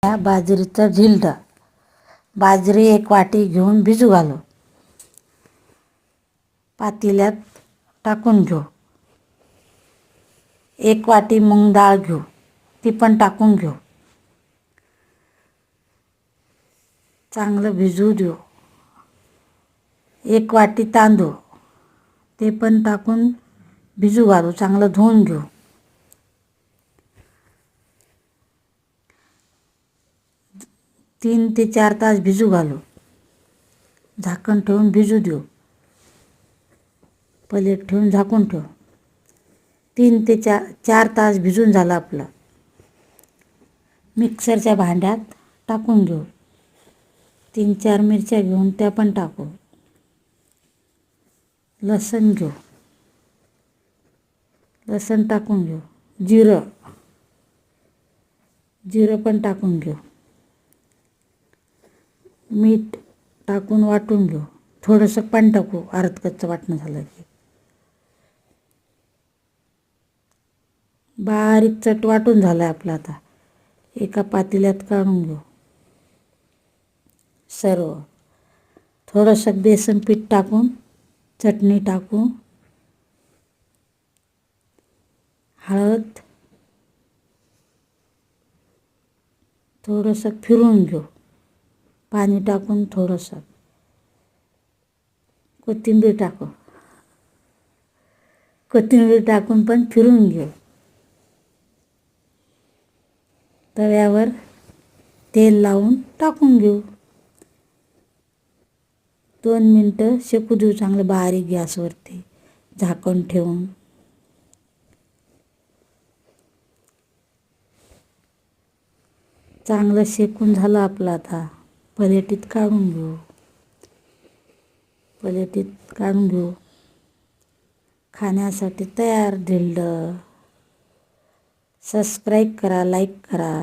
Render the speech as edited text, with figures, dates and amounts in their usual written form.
बाजरीचा धिरडा. बाजरी 1 वाटी घेऊन भिजू घालू. पातेल्यात टाकून घेऊ. 1 वाटी मूग डाळ घेऊ, ती पण टाकून घेऊ. चांगलं भिजू देऊ. 1 वाटी तांदूळ, ते पण टाकून भिजू घालू. चांगलं धुवून घेऊ. 3 ते 4 तास भिजू घालू. झाकण ठेवून भिजू देऊ. प्लेट ठेवून झाकून ठेव. 3 ते 4 तास भिजून झालं आपलं. मिक्सरच्या भांड्यात टाकून घेऊ. 3-4 मिरच्या घेऊन त्या पण टाकू. लसूण घेऊ. लसूण टाकून घेऊ. जिरं पण टाकून घेऊ. मीठ टाकून वाटून घेऊ. थोडंसं पाणी टाकू, अर्धकच्चं वाटणं झालं की. बारीक चट वाटून झालं आपलं. आता एका पातेल्यात काढून घेऊ. सर्व थोडंसं बेसन पीठ टाकून, चटणी टाकू, हळद, थोडंसं फिरवून घेऊ. पाणी टाकून थोडंसं कोथिंबीर टाकू. कोथिंबीर टाकून पण फिरवून घेऊ. तव्यावर तेल लावून टाकून घेऊ. 2 मिनटं शेकू देऊ चांगलं बारीक गॅसवरती झाकण ठेवून. चांगलं शेकून झालं आपलं. आता प्लेटीत काढून घेऊ. खाण्यासाठी तयार धिरडं. सबस्क्राईब करा, लाईक करा.